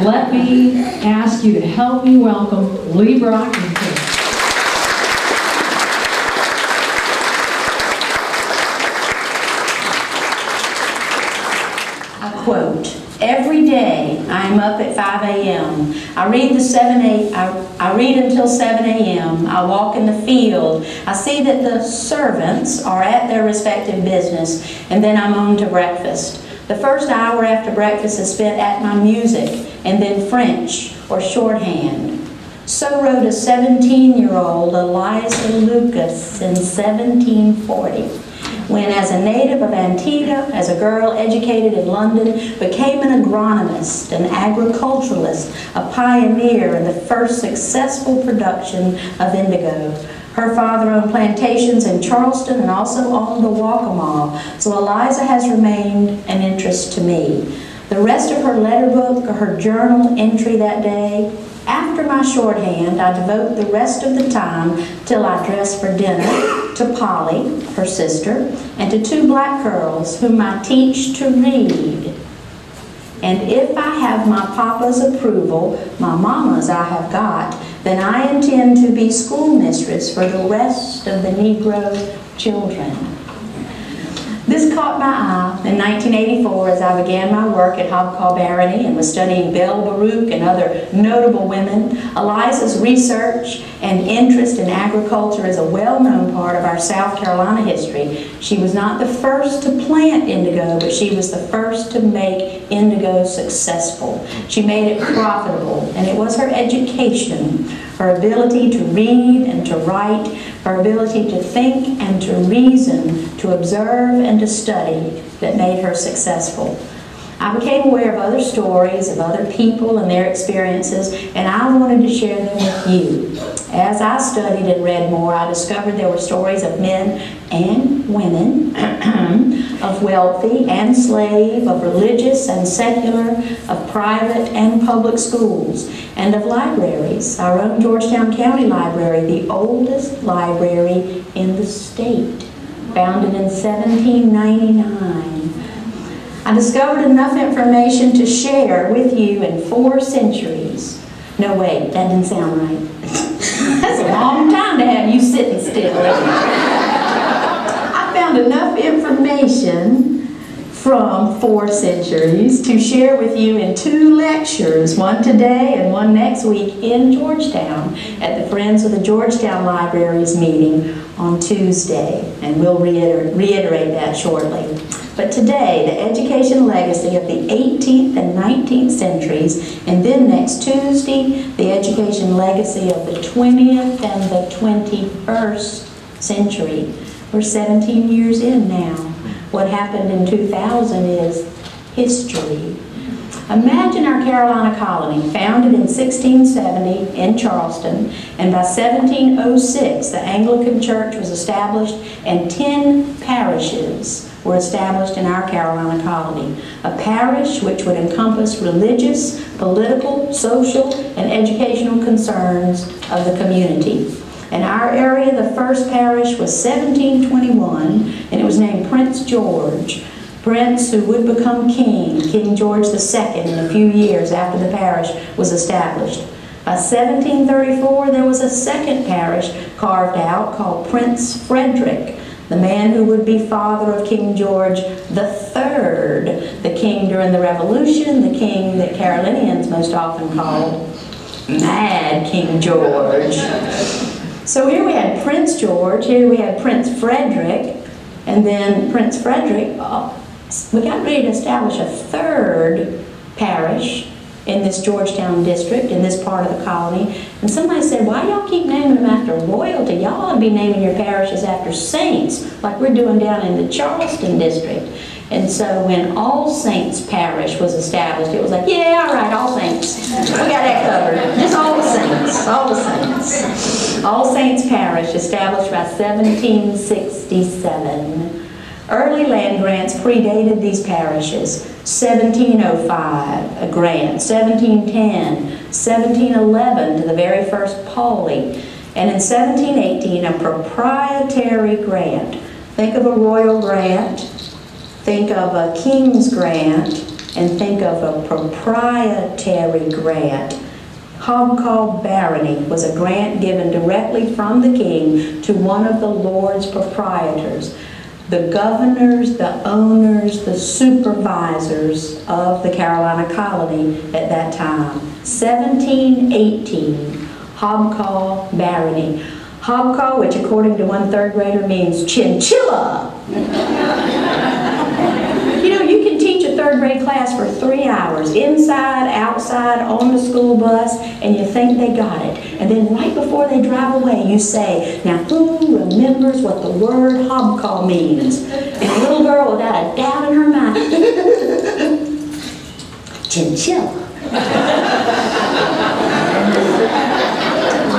let me ask you to help me welcome Lee Brockington. I quote, "Every day I am up at 5 a.m. I read until 7 a.m. I walk in the field. I see that the servants are at their respective business, and then I'm on to breakfast. The first hour after breakfast is spent at my music, and then French or shorthand." So wrote a 17-year-old Eliza Lucas in 1740. When, as a native of Antigua, as a girl educated in London, became an agronomist, an agriculturalist, a pioneer in the first successful production of indigo. Her father owned plantations in Charleston and also owned the Waccamaw, so Eliza has remained an interest to me. The rest of her letter book or her journal entry that day, after my shorthand, I devote the rest of the time till I dress for dinner to Polly, her sister, and to 2 black girls whom I teach to read. And if I have my papa's approval, my mama's I have got, then I intend to be schoolmistress for the rest of the Negro children. This caught my eye in 1984 as I began my work at Hobcaw Barony and was studying Belle Baruch and other notable women. Eliza's research and interest in agriculture is a well-known part of our South Carolina history. She was not the first to plant indigo, but she was the first to make indigo successful. She made it profitable, and it was her education, her ability to read and to write, her ability to think and to reason, to observe and to study that made her successful. I became aware of other stories of other people and their experiences, and I wanted to share them with you. As I studied and read more, I discovered there were stories of men and women, of wealthy and slave, of religious and secular, of private and public schools, and of libraries. Our own Georgetown County Library, the oldest library in the state, founded in 1799. I discovered enough information to share with you in 4 centuries. No, wait, that didn't sound right. That's a long time to have you sitting still. I found enough information from 4 centuries to share with you in 2 lectures, one today and one next week in Georgetown at the Friends of the Georgetown Libraries meeting on Tuesday, and we'll reiterate that shortly. But today, the education legacy of the 18th and 19th centuries, and then next Tuesday, the education legacy of the 20th and the 21st century. We're 17 years in now. What happened in 2000 is history. Imagine our Carolina colony, founded in 1670 in Charleston, and by 1706 the Anglican Church was established and 10 parishes were established in our Carolina colony. A parish which would encompass religious, political, social, and educational concerns of the community. In our area, the first parish was 1721, and it was named Prince George. Prince who would become king, King George II, in a few years after the parish was established. By 1734, there was a second parish carved out called Prince Frederick, the man who would be father of King George III, the king during the Revolution, the king that Carolinians most often called Mad King George. So here we had Prince George, here we had Prince Frederick, and then Prince Frederick, we got ready to establish a 3rd parish in this Georgetown district, in this part of the colony. And somebody said, why y'all keep naming them after royalty? Y'all ought to be naming your parishes after saints, like we're doing down in the Charleston district. And so when All Saints Parish was established, it was like, yeah, all right, All Saints. We got that covered. Just all the saints, all the saints. All Saints Parish, established by 1767. Early land grants predated these parishes. 1705, a grant. 1710, 1711 to the very first Pauli. And in 1718, a proprietary grant. Think of a royal grant, think of a king's grant, and think of a proprietary grant. Hobcaw barony was a grant given directly from the king to one of the Lord's proprietors, the governors, the owners, the supervisors of the Carolina colony at that time. 1718, Hobcaw barony. Hobcaw, which according to one third grader means chinchilla. You know, you can teach a third grade class for 3 hours, inside, outside, on the school bus, and you think they got it. And then right before they drive away, you say, now who remembers what the word hobcaw means? And a little girl without a doubt in her mind, chinchilla.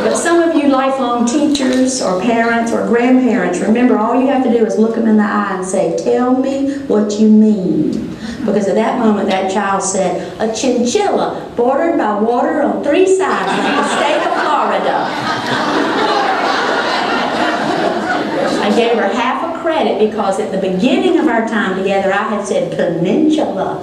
But some of you lifelong teachers or parents or grandparents, remember all you have to do is look them in the eye and say, tell me what you mean. Because at that moment that child said, a chinchilla bordered by water on 3 sides like the state of Florida. I gave her half a credit because at the beginning of our time together I had said peninsula.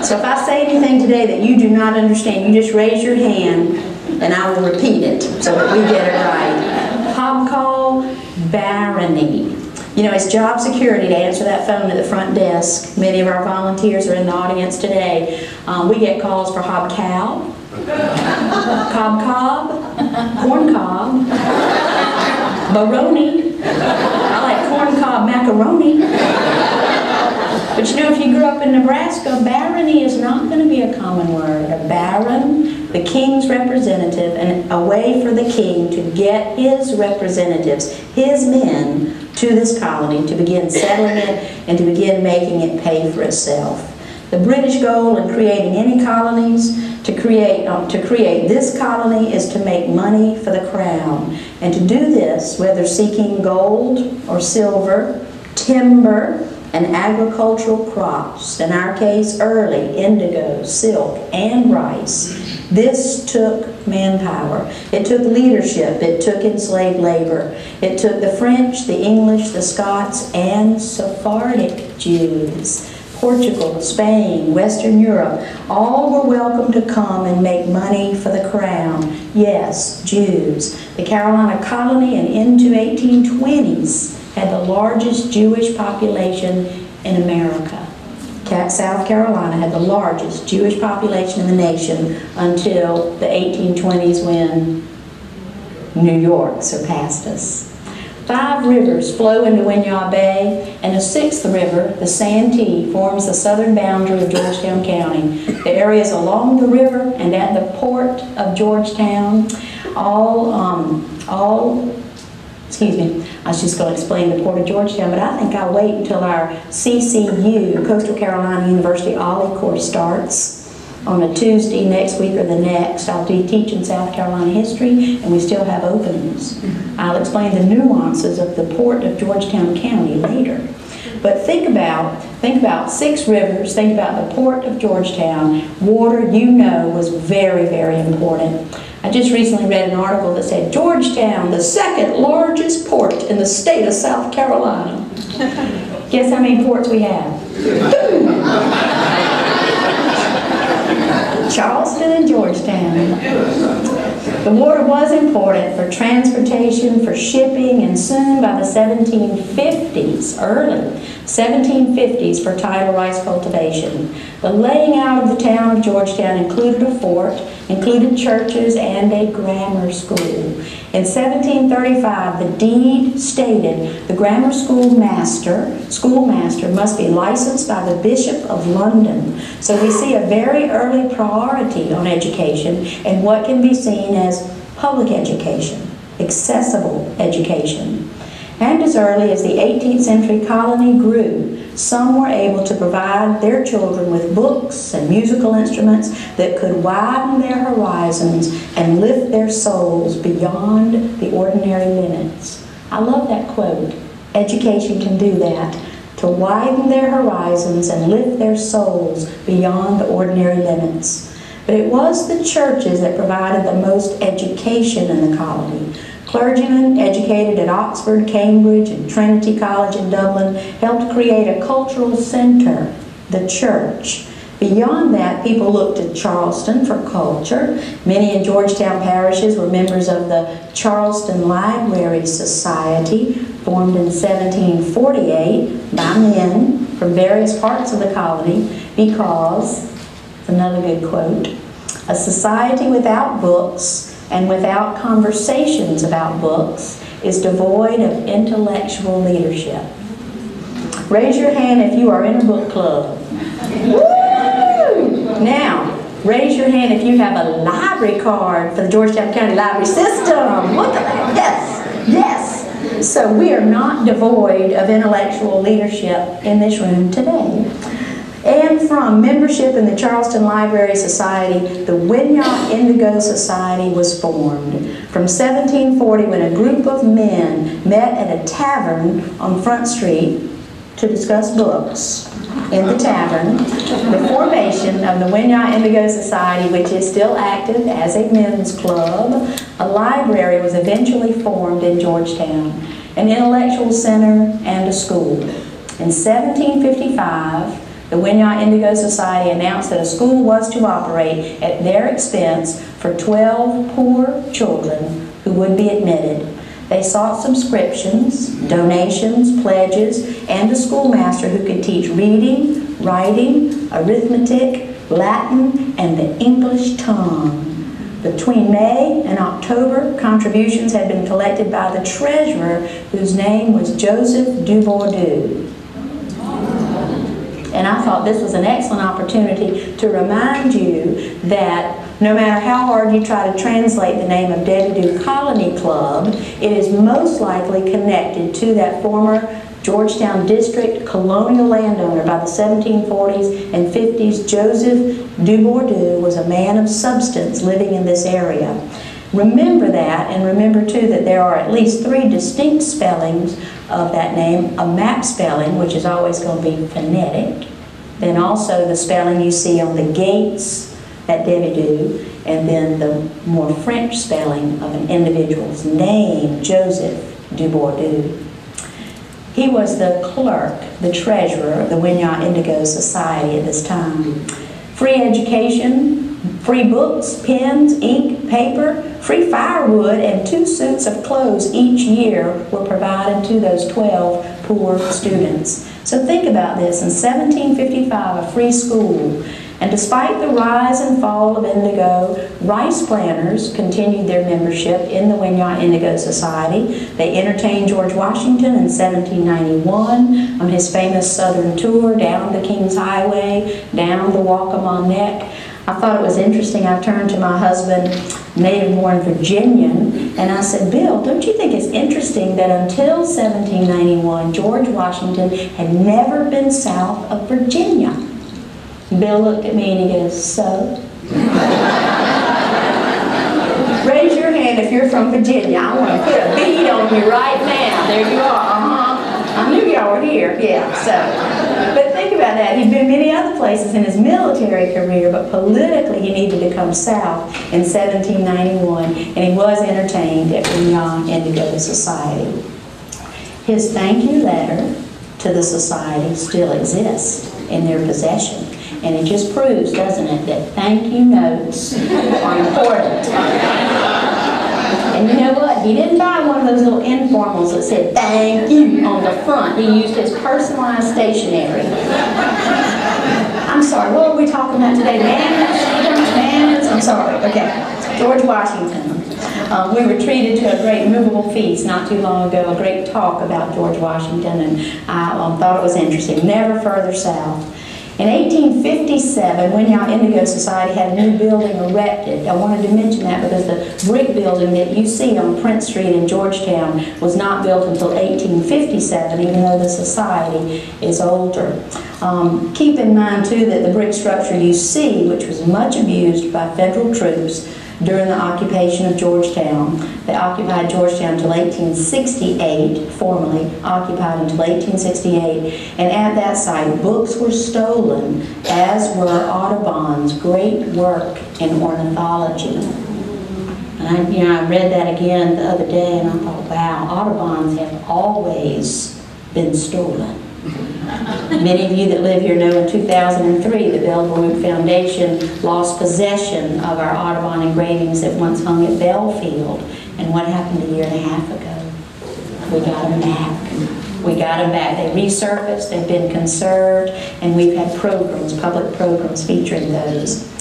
So if I say anything today that you do not understand, you just raise your hand and I will repeat it so that we get it right. Hobcaw barony. You know, it's job security to answer that phone at the front desk. Many of our volunteers are in the audience today. We get calls for hobcow, cob, corn cob, baroni. I like corn cob macaroni. But you know, if you grew up in Nebraska, barony is not going to be a common word. A baron, the king's representative, and a way for the king to get his representatives, his men, to this colony to begin settling it and to begin making it pay for itself. The British goal in creating any colonies, to create this colony, is to make money for the crown. And to do this, whether seeking gold or silver, timber, and agricultural crops, in our case early, indigo, silk, and rice. This took manpower. It took leadership. It took enslaved labor. It took the French, the English, the Scots, and Sephardic Jews. Portugal, Spain, Western Europe, all were welcome to come and make money for the crown. Yes, Jews. The Carolina colony and into 1820s had the largest Jewish population in America. South Carolina had the largest Jewish population in the nation until the 1820s when New York surpassed us. 5 rivers flow into Winyah Bay, and a 6th river, the Santee, forms the southern boundary of Georgetown County. The areas along the river and at the port of Georgetown, I was just going to explain the Port of Georgetown, but I think I'll wait until our CCU, Coastal Carolina University OLLI course starts on a Tuesday next week or the next. I'll be teaching South Carolina history, and we still have openings. I'll explain the nuances of the Port of Georgetown County later. But think about 6 rivers, think about the Port of Georgetown. Water, you know, was very, very important. I just recently read an article that said, Georgetown, the 2nd largest port in the state of South Carolina. Guess how many ports we have? 2. Charleston and Georgetown. The water was important for transportation, for shipping, and soon by the 1750s, early 1750s, for tidal rice cultivation. The laying out of the town of Georgetown included a fort, included churches, and a grammar school. In 1735, the deed stated the grammar schoolmaster must be licensed by the Bishop of London. So we see a very early priority on education and what can be seen as public education, accessible education. And as early as the 18th century colony grew, some were able to provide their children with books and musical instruments that could widen their horizons and lift their souls beyond the ordinary limits. I love that quote. Education can do that, to widen their horizons and lift their souls beyond the ordinary limits. But it was the churches that provided the most education in the colony. Clergymen educated at Oxford, Cambridge, and Trinity College in Dublin helped create a cultural center, the church. Beyond that, people looked to Charleston for culture. Many in Georgetown parishes were members of the Charleston Library Society, formed in 1748 by men from various parts of the colony because, another good quote, a society without books and without conversations about books is devoid of intellectual leadership. Raise your hand if you are in a book club. Woo! Now, raise your hand if you have a library card for the Georgetown County Library System. Look at that. Yes, yes. So we are not devoid of intellectual leadership in this room today. And from membership in the Charleston Library Society, the Winyah Indigo Society was formed. From 1740, when a group of men met at a tavern on Front Street to discuss books in the tavern, the formation of the Winyah Indigo Society, which is still active as a men's club, a library was eventually formed in Georgetown, an intellectual center, and a school. In 1755, the Winyah Indigo Society announced that a school was to operate at their expense for 12 poor children who would be admitted. They sought subscriptions, donations, pledges, and a schoolmaster who could teach reading, writing, arithmetic, Latin, and the English tongue. Between May and October, contributions had been collected by the treasurer, whose name was Joseph Dubourdieu. And I thought this was an excellent opportunity to remind you that no matter how hard you try to translate the name of Debbie Dew Colony Club, it is most likely connected to that former Georgetown District colonial landowner. By the 1740s and 50s, Joseph Dubourdieu was a man of substance living in this area. Remember that, and remember too that there are at least 3 distinct spellings of that name. A map spelling, which is always going to be phonetic, then also the spelling you see on the gates at Debbie Dew, and then the more French spelling of an individual's name, Joseph Dubourdieu. He was the clerk, the treasurer of the Winyah Indigo Society at this time. Free education, free books, pens, ink, paper, free firewood, and 2 suits of clothes each year were provided to those 12 poor students. So think about this. In 1755, a free school. And despite the rise and fall of indigo, rice planters continued their membership in the Winyah Indigo Society. They entertained George Washington in 1791 on his famous southern tour down the King's Highway, down the Waccamaw Neck. I thought it was interesting. I turned to my husband, native-born Virginian, and I said, Bill, don't you think it's interesting that until 1791, George Washington had never been south of Virginia? Bill looked at me and he goes, so? Raise your hand if you're from Virginia. I want to put a bead on you right now. There you are. I knew y'all were here. Yeah, so. But think about that. He'd been many other places in his military career, but politically he needed to come south in 1791, and he was entertained at Winyah Indigo Society. His thank you letter to the society still exists in their possession. And it just proves, doesn't it, that thank you notes are important. And you know what? He didn't buy one of those little informals that said thank you on the front. He used his personalized stationery. I'm sorry, what are we talking about today? Manners? I'm sorry. Okay. George Washington. We were treated to a great movable feast not too long ago, a great talk about George Washington, and I thought it was interesting. Never further south. In 1857, Winyah Indigo Society had a new building erected. I wanted to mention that because the brick building that you see on Prince Street in Georgetown was not built until 1857, even though the society is older. Keep in mind, too, that the brick structure you see, which was much abused by federal troops during the occupation of Georgetown. They occupied Georgetown until 1868, formally occupied until 1868, and at that site books were stolen, as were Audubon's great work in ornithology. And I read that again the other day, and I thought, wow, Audubons have always been stolen. Many of you that live here know in 2003, the Bellevue Foundation lost possession of our Audubon engravings that once hung at Belfield. And what happened a year and a half ago? We got them back. We got them back. They resurfaced, they've been conserved, and we've had programs, public programs featuring those.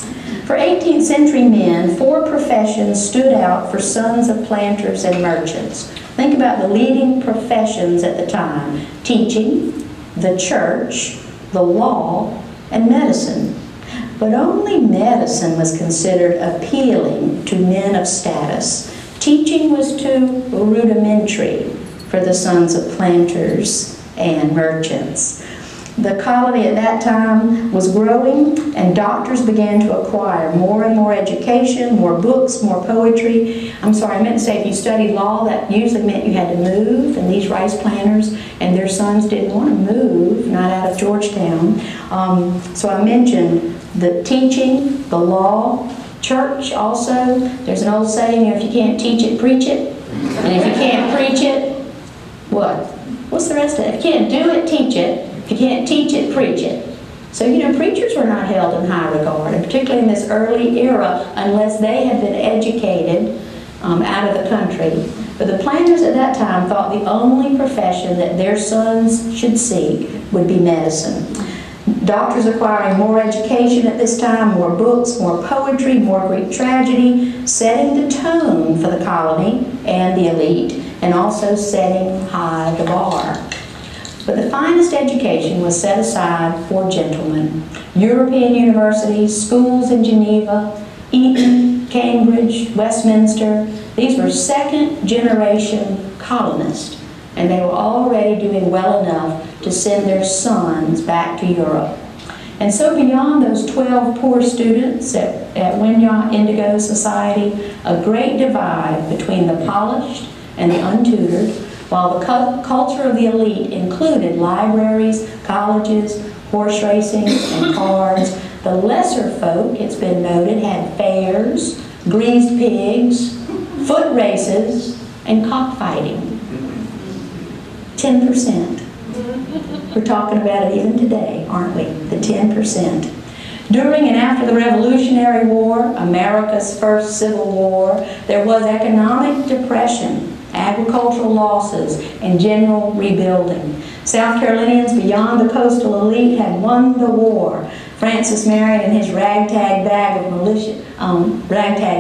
For 18th century men, 4 professions stood out for sons of planters and merchants. Think about the leading professions at the time: teaching, the church, the law, and medicine. But only medicine was considered appealing to men of status. Teaching was too rudimentary for the sons of planters and merchants. The colony at that time was growing, and doctors began to acquire more and more education, more books, more poetry. I'm sorry, I meant to say if you studied law, that usually meant you had to move, and these rice planters and their sons didn't want to move, not out of Georgetown. So I mentioned the teaching, the law, church also. There's an old saying, if you can't teach it, preach it. And if you can't preach it, what? What's the rest of it? If you can't do it, teach it. If you can't teach it, preach it. So, preachers were not held in high regard, and particularly in this early era, unless they had been educated out of the country. But the planters at that time thought the only profession that their sons should seek would be medicine. Doctors acquiring more education at this time, more books, more poetry, more Greek tragedy, setting the tone for the colony and the elite, and also setting high the bar. But the finest education was set aside for gentlemen. European universities, schools in Geneva, Eton, Cambridge, Westminster, these were second-generation colonists, and they were already doing well enough to send their sons back to Europe. And so beyond those 12 poor students at Wynyard Indigo Society, a great divide between the polished and the untutored, while the culture of the elite included libraries, colleges, horse racing, and cards. The lesser folk, it's been noted, had fairs, greased pigs, foot races, and cockfighting. 10%. We're talking about it even today, aren't we? The 10%. During and after the Revolutionary War, America's first Civil War, there was economic depression, agricultural losses, and general rebuilding. South Carolinians beyond the coastal elite had won the war. Francis Marion and his ragtag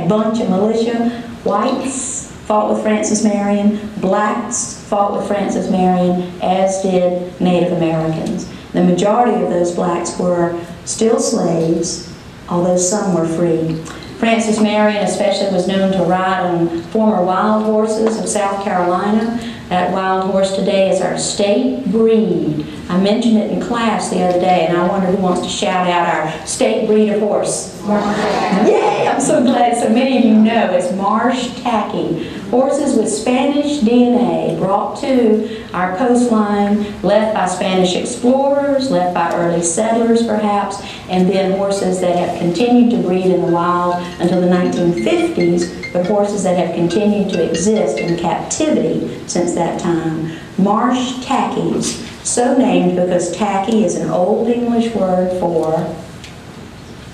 bunch of militia. Whites fought with Francis Marion. Blacks fought with Francis Marion, as did Native Americans. The majority of those blacks were still slaves, although some were free. Francis Marion especially was known to ride on former wild horses of South Carolina. That wild horse today is our state breed. I mentioned it in class the other day, and I wonder who wants to shout out our state breed of horse. Yay! I'm so glad so many of you know. It's Marsh Tacky. Horses with Spanish DNA brought to our coastline, left by Spanish explorers, left by early settlers perhaps, and then horses that have continued to breed in the wild until the 1950s, but horses that have continued to exist in captivity since that time. Marsh Tackies, so named because tacky is an Old English word for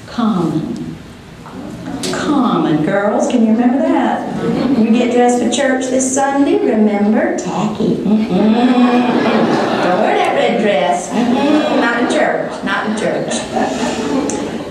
common. Common. Girls, can you remember that? You get dressed for church this Sunday, remember tacky. Don't wear that red dress. Not in church. Not in church.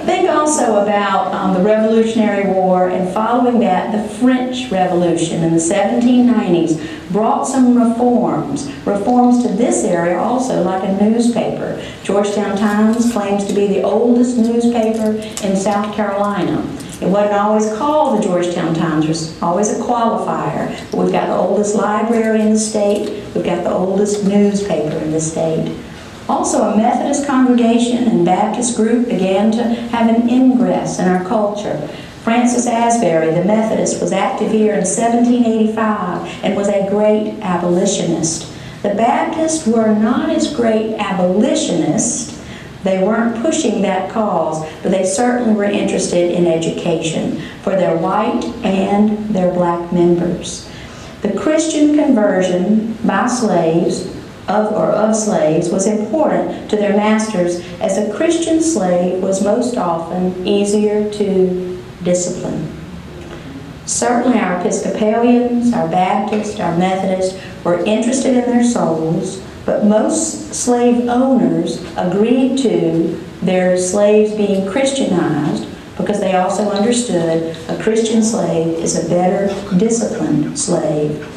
Think also about the Revolutionary War, and following that, the French Revolution in the 1790s brought some reforms. Reforms to this area also, like a newspaper. Georgetown Times claims to be the oldest newspaper in South Carolina. It wasn't always called the Georgetown Times. There's always a qualifier. But we've got the oldest library in the state. We've got the oldest newspaper in the state. Also, a Methodist congregation and Baptist group began to have an ingress in our culture. Francis Asbury, the Methodist, was active here in 1785 and was a great abolitionist. The Baptists were not as great abolitionists, They weren't pushing that cause, but they certainly were interested in education for their white and their black members. The Christian conversion by slaves of slaves was important to their masters, as a Christian slave was most often easier to discipline. Certainly our Episcopalians, our Baptists, our Methodists were interested in their souls, but most slave owners agreed to their slaves being Christianized because they also understood a Christian slave is a better disciplined slave.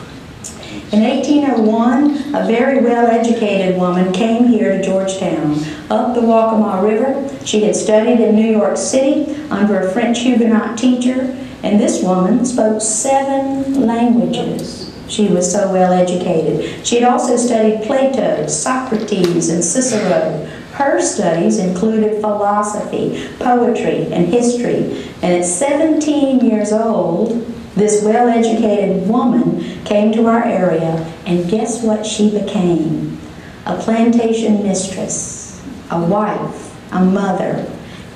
In 1801, a very well-educated woman came here to Georgetown, up the Waccamaw River. She had studied in New York City under a French Huguenot teacher, and this woman spoke 7 languages. She was so well educated. She had also studied Plato, Socrates, and Cicero. Her studies included philosophy, poetry, and history. And at 17 years old, this well-educated woman came to our area, and guess what she became? A plantation mistress, a wife, a mother.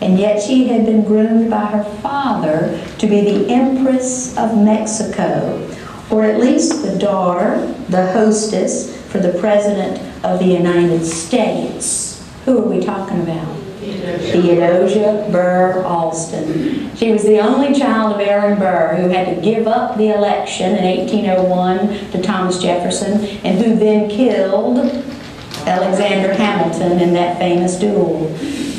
And yet she had been groomed by her father to be the Empress of Mexico, or at least the daughter, the hostess for the President of the United States. Who are we talking about? Theodosia Burr Alston. She was the only child of Aaron Burr, who had to give up the election in 1801 to Thomas Jefferson, and who then killed Alexander Hamilton in that famous duel.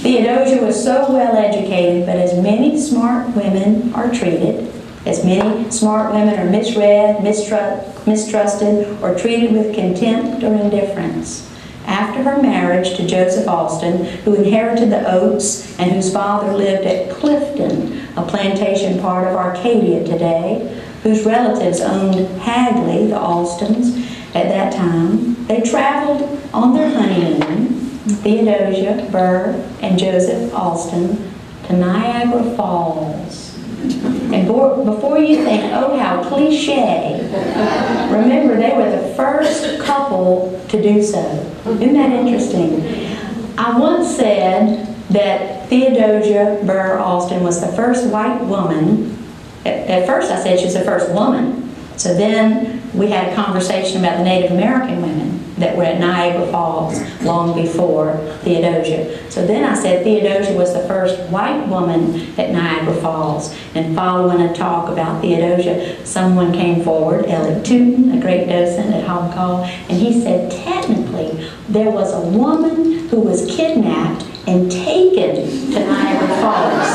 Theodosia was so well educated, but as many smart women are treated, as many smart women are misread, mistrusted, or treated with contempt or indifference. After her marriage to Joseph Alston, who inherited the Oaks and whose father lived at Clifton, a plantation part of Arcadia today, whose relatives owned Hagley, the Alstons, at that time, they traveled on their honeymoon, Theodosia Burr and Joseph Alston, to Niagara Falls. And before you think, oh, how cliche, remember they were the first couple to do so. Isn't that interesting? I once said that Theodosia Burr Alston was the first white woman. At first I said she was the first woman. So then we had a conversation about the Native American women that were at Niagara Falls long before Theodosia. So then I said Theodosia was the first white woman at Niagara Falls. And following a talk about Theodosia, someone came forward, Ellie Tootin, a great docent at Hong Kong, and he said technically there was a woman who was kidnapped and taken to Niagara Falls.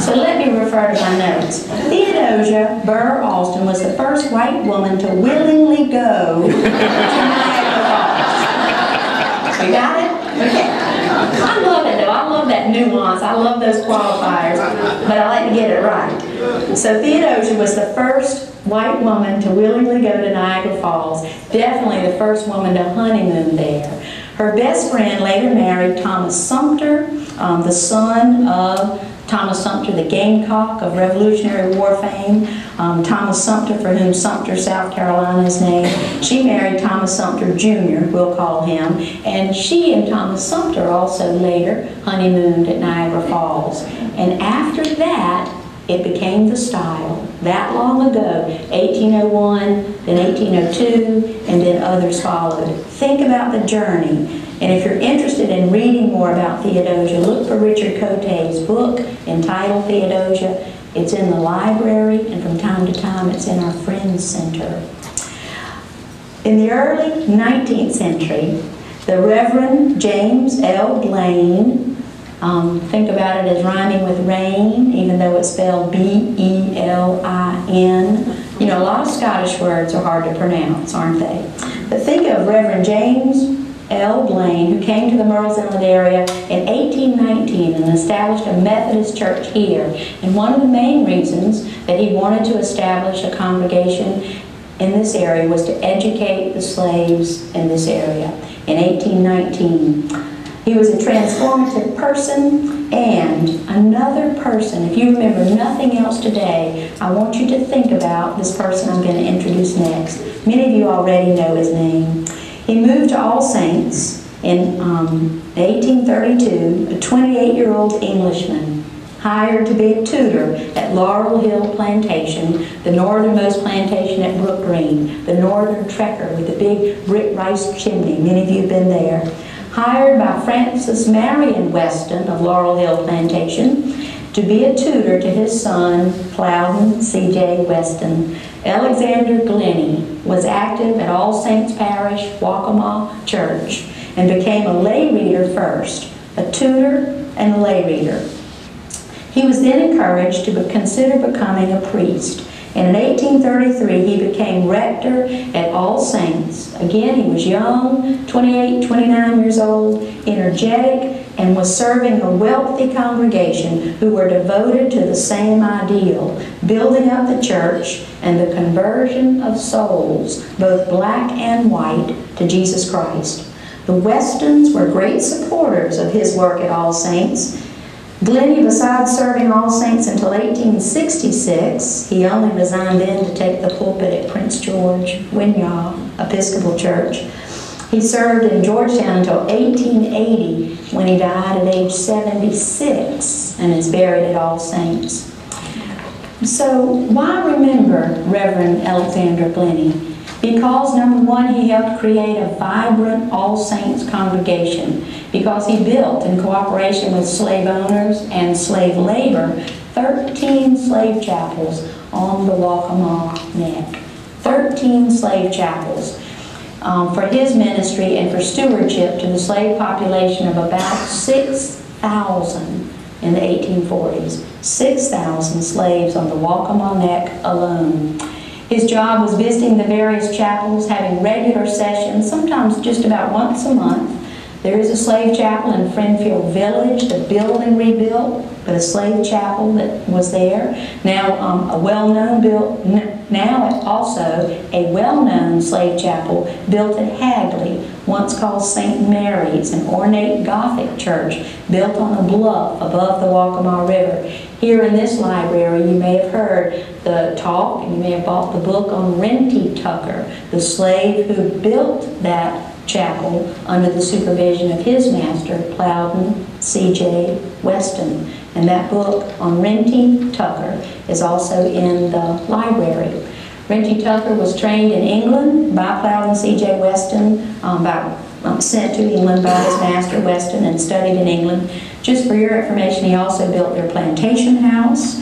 So let me refer to my notes. Theodosia Burr Alston was the first white woman to willingly go to Niagara Falls. You got it? Okay. I love it though. I love that nuance. I love those qualifiers, but I like to get it right. So Theodosia was the first white woman to willingly go to Niagara Falls. Definitely the first woman to honeymoon there. Her best friend later married Thomas Sumter, the son of Thomas Sumter, the Gamecock of Revolutionary War fame. Thomas Sumter, for whom Sumter, South Carolina is named. She married Thomas Sumter Jr., we'll call him, and she and Thomas Sumter also later honeymooned at Niagara Falls. And after that, it became the style. That long ago, 1801, then 1802, and then others followed. Think about the journey. And if you're interested in reading more about Theodosia, look for Richard Cote's book entitled Theodosia. It's in the library, and from time to time it's in our Friends Center. In the early 19th century, the Reverend James L. Blaine, think about it as rhyming with rain, even though it's spelled B-E-L-I-N. You know, a lot of Scottish words are hard to pronounce, aren't they? But think of Reverend James L. Blaine, who came to the Murrells Inlet area in 1819 and established a Methodist church here. And one of the main reasons that he wanted to establish a congregation in this area was to educate the slaves in this area in 1819. He was a transformative person, and another person, if you remember nothing else today, I want you to think about this person I'm going to introduce next. Many of you already know his name. He moved to All Saints in In 1832, a 28-year-old Englishman hired to be a tutor at Laurel Hill Plantation, the northernmost plantation at Brook Green, the northern trekker with the big brick rice chimney. Many of you have been there. Hired by Francis Marion Weston of Laurel Hill Plantation to be a tutor to his son, Plowden C.J. Weston. Alexander Glennie was active at All Saints Parish, Waccamaw Church, and became a lay reader first, a tutor and a lay reader. He was then encouraged to consider becoming a priest. And in 1833, he became rector at All Saints. Again, he was young, 28, 29 years old, energetic, and was serving a wealthy congregation who were devoted to the same ideal, building up the church and the conversion of souls, both black and white, to Jesus Christ. The Westons were great supporters of his work at All Saints. Glennie, besides serving All Saints until 1866, he only resigned then to take the pulpit at Prince George, Winyah Episcopal Church. He served in Georgetown until 1880, when he died at age 76 and is buried at All Saints. So why remember Reverend Alexander Glennie? Because, number one, he helped create a vibrant All Saints congregation, because he built, in cooperation with slave owners and slave labor, 13 slave chapels on the Waccamaw Neck. 13 slave chapels for his ministry and for stewardship to the slave population of about 6,000 in the 1840s. 6,000 slaves on the Waccamaw Neck alone. His job was visiting the various chapels, having regular sessions, sometimes just about once a month. There is a slave chapel in Friendfield Village, the building rebuilt, but a slave chapel that was there. Now also a well-known slave chapel built at Hagley, once called St. Mary's, an ornate Gothic church built on a bluff above the Waccamaw River. Here in this library, you may have heard the talk, and you may have bought the book on Renty Tucker, the slave who built that chapel under the supervision of his master, Plowden C.J. Weston. And that book on Renty Tucker is also in the library. Renty Tucker was trained in England by Plowden C.J. Weston, sent to England by his master Weston, and studied in England. Just for your information, he also built their plantation house.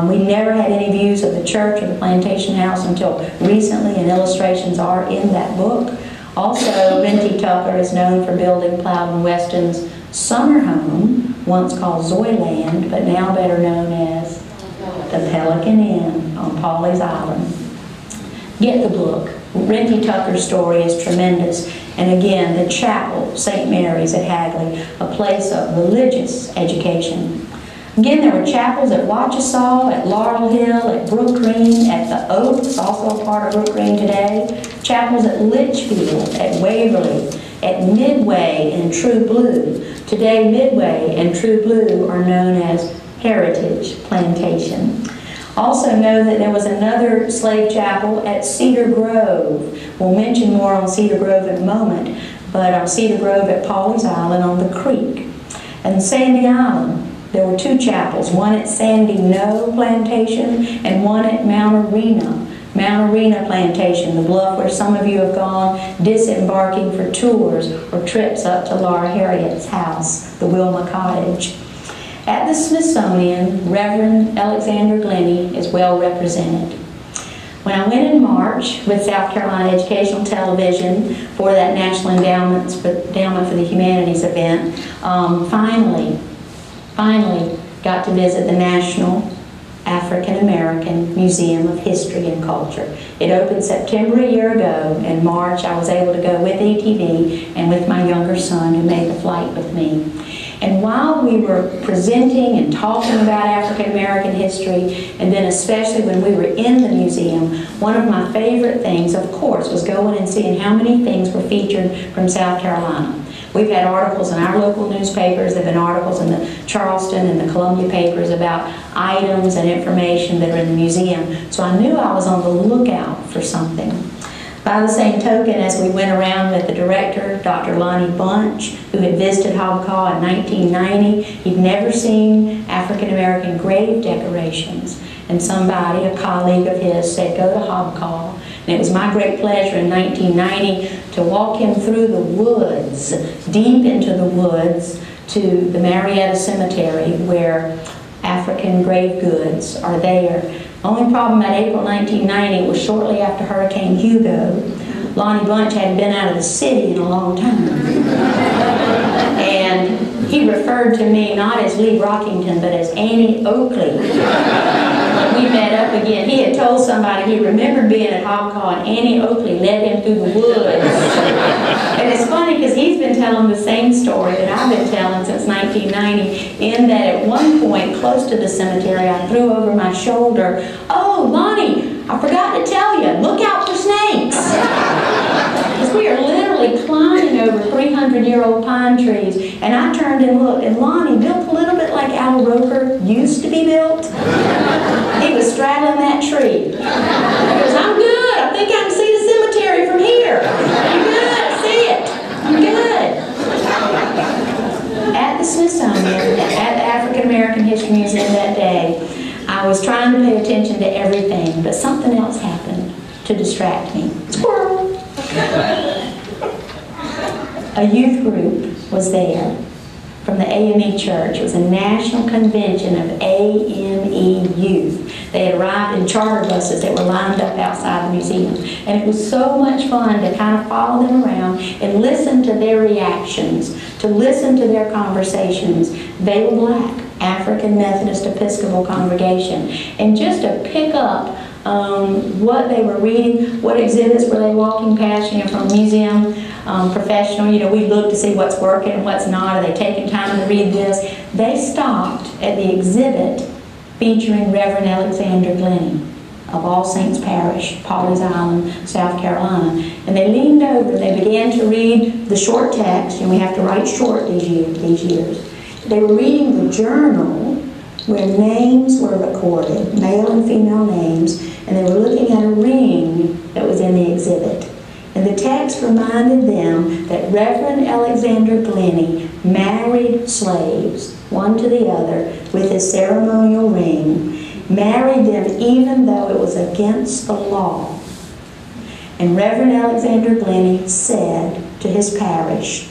We never had any views of the church or the plantation house until recently, and illustrations are in that book. Also, Renty Tucker is known for building Plowden Weston's summer home, once called Zoyland, but now better known as the Pelican Inn on Pawleys Island. Get the book. Renty Tucker's story is tremendous. And again, the chapel, St. Mary's at Hagley, a place of religious education. Again, there were chapels at Waccamaw, at Laurel Hill, at Brook Green, at the Oaks, also a part of Brook Green today. Chapels at Litchfield, at Waverly, at Midway and True Blue. Today, Midway and True Blue are known as Heritage Plantation. Also know that there was another slave chapel at Cedar Grove. We'll mention more on Cedar Grove in a moment, but Cedar Grove at Pawleys Island on the creek. And Sandy Island, there were two chapels, one at Sandy Knowe Plantation and one at Mount Arena Plantation, the bluff where some of you have gone disembarking for tours or trips up to Laura Harriet's house, the Wilma Cottage. At the Smithsonian, Reverend Alexander Glennie is well represented. When I went in March with South Carolina Educational Television for that National Endowment for the Humanities event, finally got to visit the National African American Museum of History and Culture. It opened September a year ago. In March, I was able to go with ETV and with my younger son who made the flight with me. And while we were presenting and talking about African American history, and then especially when we were in the museum, one of my favorite things, of course, was going and seeing how many things were featured from South Carolina. We've had articles in our local newspapers, there have been articles in the Charleston and the Columbia papers about items and information that are in the museum, so I knew I was on the lookout for something. By the same token, as we went around with the director, Dr. Lonnie Bunch, who had visited Hobcaw in 1990, he'd never seen African American grave decorations. And somebody, a colleague of his, said, go to Hobcaw. And it was my great pleasure in 1990 to walk him through the woods, deep into the woods, to the Marietta Cemetery, where African grave goods are there. Only problem at April 1990 was shortly after Hurricane Hugo. Lonnie Bunch hadn't been out of the city in a long time. And he referred to me not as Lee Brockington, but as Annie Oakley. We met up again. He had told somebody he remembered being at Hobcaw, and Annie Oakley led him through the woods. And it's funny because he's been telling the same story that I've been telling since 1990, in that at one point, close to the cemetery, I threw over my shoulder, "Oh, Lonnie, I forgot to tell you, look out for snakes." Because we are literally climbing over 300-year-old pine trees. And I turned and looked, and Lonnie, built a little bit like Al Roker used to be built, he was straddling that tree. He goes, "I'm good. I think I can see the cemetery from here. I'm good. I see it. I'm good." At the Smithsonian, at the African American History Museum that day, I was trying to pay attention to everything, but something else happened to distract me. Squirrel! A youth group was there from the AME Church. It was a national convention of AME youth. They had arrived in charter buses that were lined up outside the museum. And it was so much fun to kind of follow them around and listen to their reactions, to listen to their conversations. They were black, African Methodist Episcopal congregation. And just to pick up what they were reading, what exhibits were they walking past, from museum professional, we look to see what's working and what's not. Are they taking time to read this? They stopped at the exhibit featuring Reverend Alexander Glennie of All Saints Parish, Pawleys Island, South Carolina. And they leaned over and they began to read the short text, and we have to write short these years. They were reading the journal where names were recorded, male and female names, and they were looking at a ring that was in the exhibit. And the text reminded them that Reverend Alexander Glennie married slaves, one to the other, with his ceremonial ring, married them even though it was against the law. And Reverend Alexander Glennie said to his parish,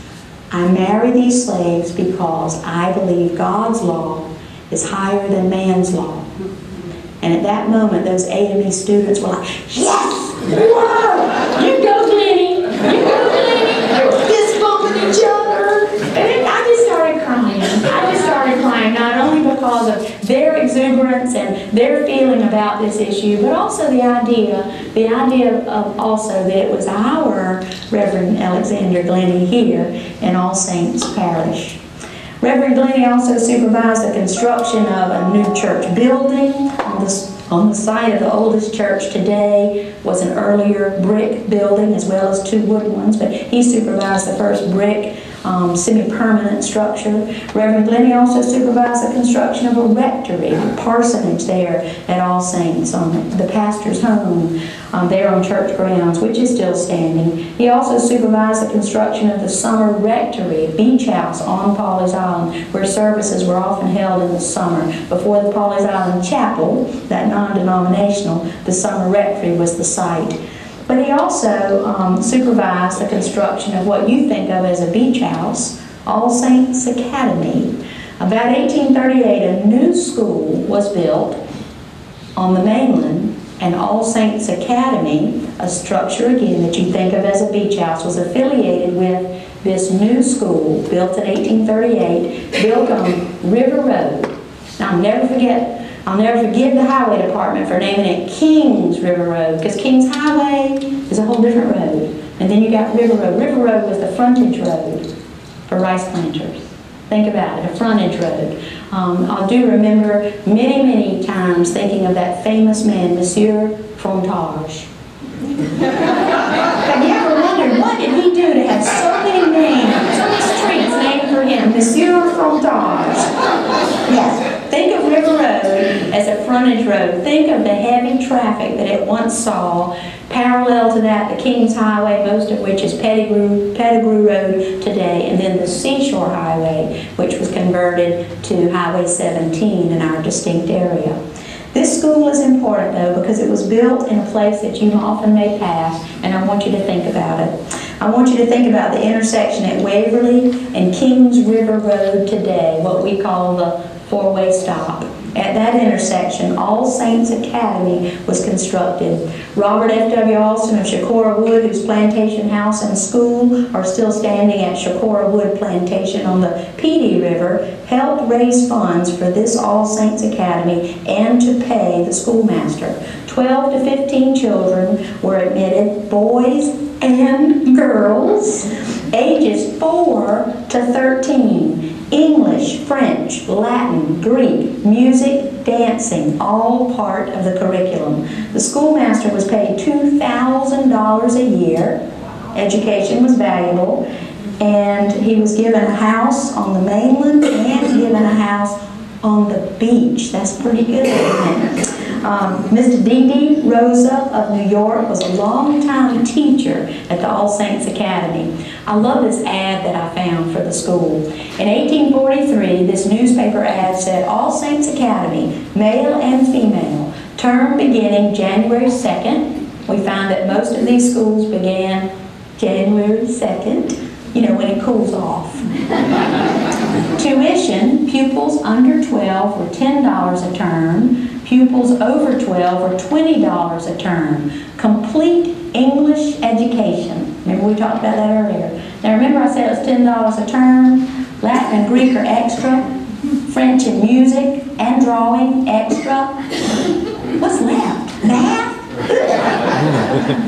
"I marry these slaves because I believe God's law is higher than man's law." And at that moment, those AME students were like, "Yes! Whoa! You go, Glennie! You go, Glennie!" They were fist bumping each other. And I just started crying. I just started crying, not only because of their exuberance and their feeling about this issue, but also the idea of also that it was our Reverend Alexander Glennie here in All Saints Parish. Reverend Glennie also supervised the construction of a new church building. On the site of the oldest church today was an earlier brick building as well as two wood ones, but he supervised the first brick semi-permanent structure. Reverend Glennie also supervised the construction of a rectory, a parsonage there at All Saints, on the pastor's home there on church grounds, which is still standing. He also supervised the construction of the summer rectory, a beach house on Pawleys Island, where services were often held in the summer. Before the Pawleys Island Chapel, that non-denominational, the summer rectory was the site. But he also supervised the construction of what you think of as a beach house, All Saints Academy. About 1838, a new school was built on the mainland, and All Saints Academy, a structure again that you think of as a beach house, was affiliated with this new school built in 1838, built on River Road. Now, I'll never forgive the highway department for naming it Kings River Road, because Kings Highway is a whole different road. And then you got River Road. River Road was the frontage road for rice planters. Think about it, a frontage road. I do remember many, many times thinking of that famous man, Monsieur Frontage. Have you ever wondered what did he do to have so many names, so many streets named for him? Monsieur Frontage. Yes. Think of River Road as a frontage road. Think of the heavy traffic that it once saw. Parallel to that, the Kings Highway, most of which is Pettigrew Road today, and then the Seashore Highway, which was converted to Highway 17 in our distinct area. This school is important, though, because it was built in a place that you often may pass, and I want you to think about it. I want you to think about the intersection at Waverly and Kings River Road today, what we call the four-way stop. At that intersection, All Saints Academy was constructed. Robert F.W. Alston of Shakora Wood, whose plantation house and school are still standing at Shakora Wood Plantation on the Petey River, helped raise funds for this All Saints Academy and to pay the schoolmaster. 12 to 15 children were admitted, boys and girls, ages 4 to 13. English, French, Latin, Greek, music, dancing, all part of the curriculum. The schoolmaster was paid $2,000 a year. Education was valuable, and he was given a house on the mainland and given a house on the beach. That's pretty good, isn't it? Mr. D.D. Rosa of New York was a long-time teacher at the All Saints Academy. I love this ad that I found for the school. In 1843, this newspaper ad said, All Saints Academy, male and female, term beginning January 2nd. We found that most of these schools began January 2nd, you know, when it cools off. Tuition, pupils under 12 were $10 a term. Pupils over 12 were $20 a term. Complete English education. Remember we talked about that earlier. Now remember I said it was $10 a term. Latin and Greek are extra. French and music and drawing, extra. What's left? Math?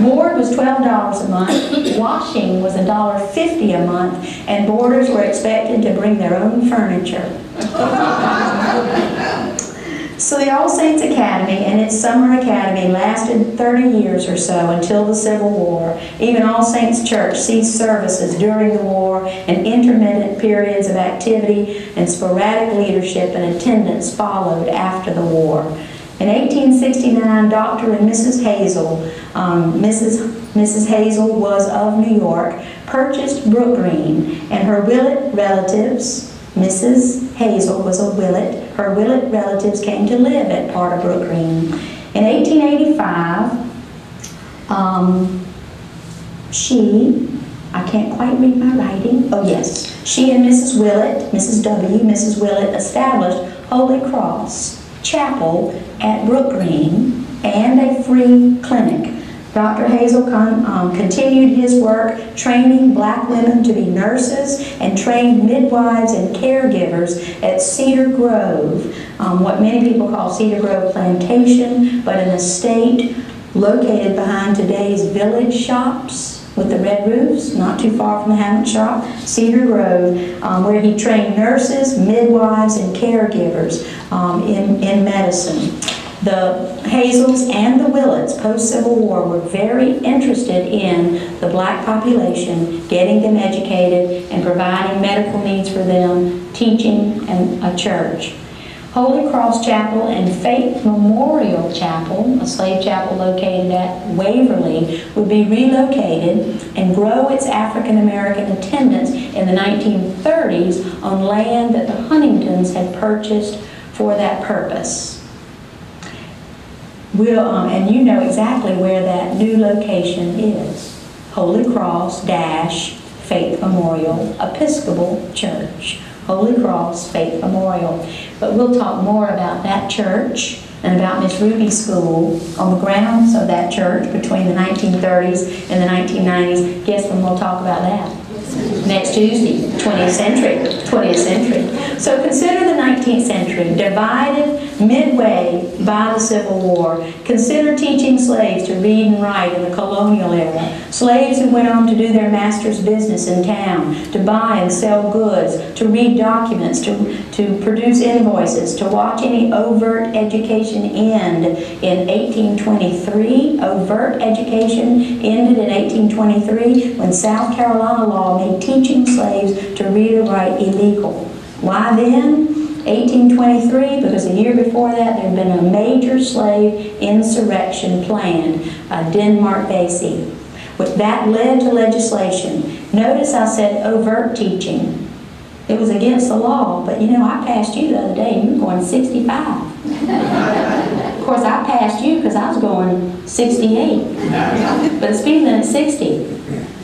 Board was $12 a month. Washing was $1.50 a month. And boarders were expected to bring their own furniture. So the All Saints Academy and its summer academy lasted 30 years or so until the Civil War. Even All Saints Church ceased services during the war, and intermittent periods of activity and sporadic leadership and attendance followed after the war. In 1869, Dr. and Mrs. Hazel, Mrs. Hazel was of New York, purchased Brook Green, and her Willett relatives, Mrs. Hazel was a Willett. Her Willett relatives came to live at part of Brook Green. In 1885, I can't quite read my writing. Oh yes, she and Mrs. Willett, Mrs. Willett established Holy Cross Chapel at Brook Green and a free clinic. Dr. Hazel continued his work training black women to be nurses and trained midwives and caregivers at Cedar Grove, what many people call Cedar Grove Plantation, but an estate located behind today's village shops with the red roofs, not too far from the Hammond shop, Cedar Grove, where he trained nurses, midwives, and caregivers in medicine. The Hazels and the Willets, post-Civil War, were very interested in the black population, getting them educated and providing medical needs for them, teaching, and a church. Holy Cross Chapel and Faith Memorial Chapel, a slave chapel located at Waverly, would be relocated and grow its African American attendance in the 1930s on land that the Huntingtons had purchased for that purpose. And you know exactly where that new location is. Holy Cross - Faith Memorial Episcopal Church. Holy Cross Faith Memorial. But we'll talk more about that church and about Miss Ruby's school on the grounds of that church between the 1930s and the 1990s. Guess when we'll talk about that? Next Tuesday, 20th century. So consider the 19th century, divided midway by the Civil War. Consider teaching slaves to read and write in the colonial era. Slaves who went on to do their master's business in town, to buy and sell goods, to read documents, to produce invoices, to watch any overt education end in 1823. Overt education ended in 1823 when South Carolina law made teaching slaves to read or write illegal. Why then? 1823, because a year before that there had been a major slave insurrection planned, Denmark-Vesey. That led to legislation. Notice I said overt teaching. It was against the law, but you know, I passed you the other day and you were going 65. Of course, I passed you because I was going 68. But speed limit's 60.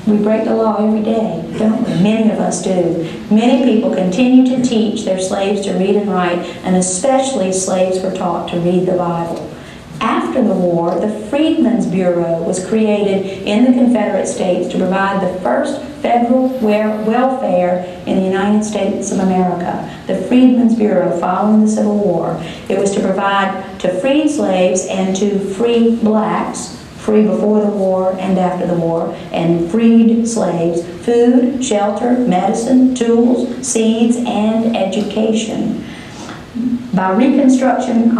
We break the law every day, don't we? Many of us do. Many people continue to teach their slaves to read and write, and especially slaves were taught to read the Bible. After the war, the Freedmen's Bureau was created in the Confederate States to provide the first federal welfare in the United States of America. The Freedmen's Bureau, following the Civil War. It was to provide to freed slaves and to free blacks, free before the war and after the war, and freed slaves, food, shelter, medicine, tools, seeds, and education. By Reconstruction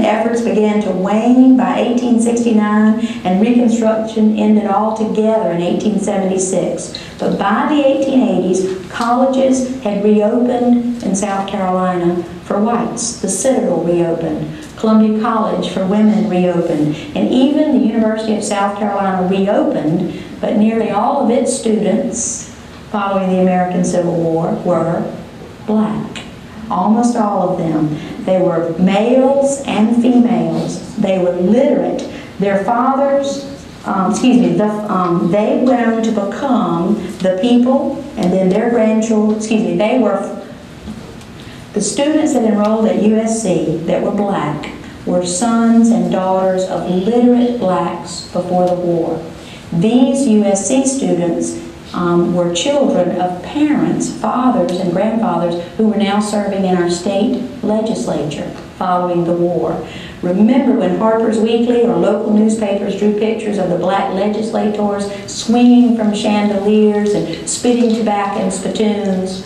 efforts began to wane by 1869, and Reconstruction ended altogether in 1876. But by the 1880s, colleges had reopened in South Carolina for whites. The Citadel reopened. Columbia College for women reopened. And even the University of South Carolina reopened, but nearly all of its students following the American Civil War were black. Almost all of them. They were males and females. They were literate. Their fathers, they went on to become the people, and then their grandchildren, the students that enrolled at USC that were black were sons and daughters of literate blacks before the war. These USC students were children of parents, fathers, and grandfathers who were now serving in our state legislature following the war. Remember when Harper's Weekly or local newspapers drew pictures of the black legislators swinging from chandeliers and spitting tobacco in spittoons?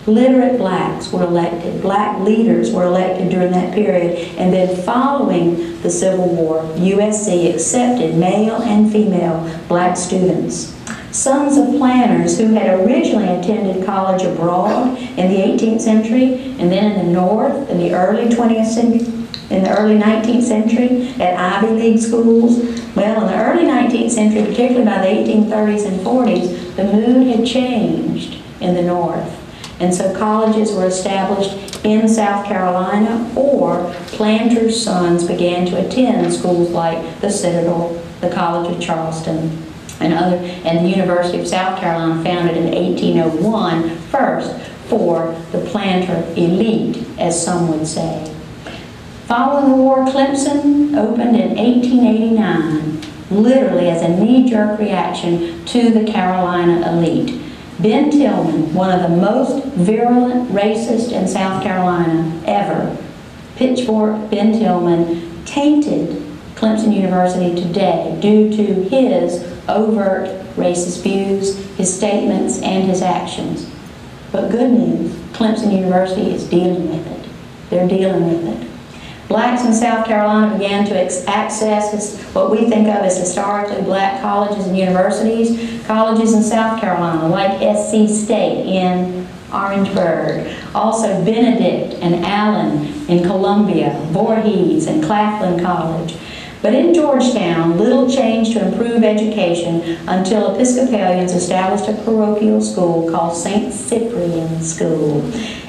Literate blacks were elected. Black leaders were elected during that period. And then following the Civil War, USC accepted male and female black students. Sons of planters who had originally attended college abroad in the 18th century and then in the North in the early 20th century, in the early 19th century at Ivy League schools. Well, in the early 19th century, particularly by the 1830s and 40s, the mood had changed in the North. And so colleges were established in South Carolina, or planters' sons began to attend schools like the Citadel, the College of Charleston, and the University of South Carolina, founded in 1801, first for the planter elite, as some would say. Following the war, Clemson opened in 1889, literally as a knee-jerk reaction to the Carolina elite. Ben Tillman, one of the most virulent racists in South Carolina ever, Pitchfork Ben Tillman, tainted Clemson University today due to his overt racist views, his statements, and his actions. But good news, Clemson University is dealing with it. They're dealing with it. Blacks in South Carolina began to access what we think of as historically black colleges and universities. Colleges in South Carolina, like SC State in Orangeburg, also Benedict and Allen in Columbia, Voorhees and Claflin College. But in Georgetown, little changed to improve education until Episcopalians established a parochial school called St. Cyprian School.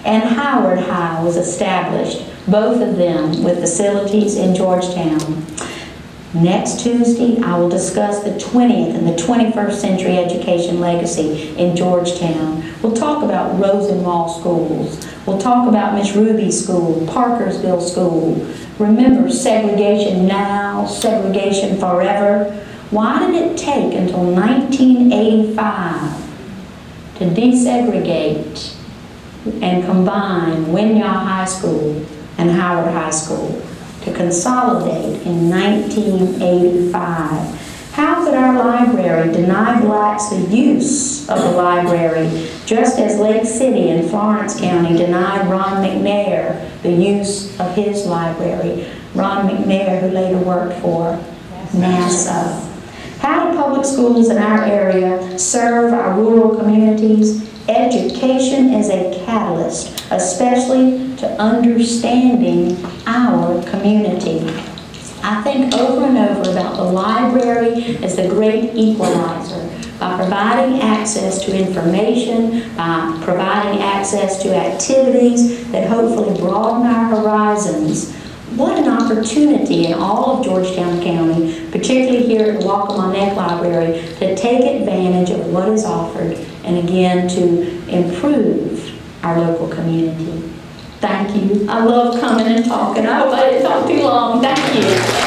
And Howard High was established, both of them with facilities in Georgetown. Next Tuesday, I will discuss the 20th and the 21st century education legacy in Georgetown. We'll talk about Rosenwall schools. We'll talk about Miss Ruby's school, Parkersville School. Remember, segregation now, segregation forever. Why did it take until 1985 to desegregate and combine Winyah High School and Howard High School, to consolidate in 1985? How could our library deny blacks the use of the library, just as Lake City in Florence County denied Ron McNair the use of his library? Ron McNair, who later worked for NASA. How do public schools in our area serve our rural communities? Education is a catalyst, especially to understanding our community. I think over and over about the library as the great equalizer. By providing access to information, by providing access to activities that hopefully broaden our horizons, what an opportunity in all of Georgetown County, particularly here at the Waccamaw Neck Library, to take advantage of what is offered and again to improve our local community. Thank you. I love coming and talking. I hope I didn't talk too long. Thank you.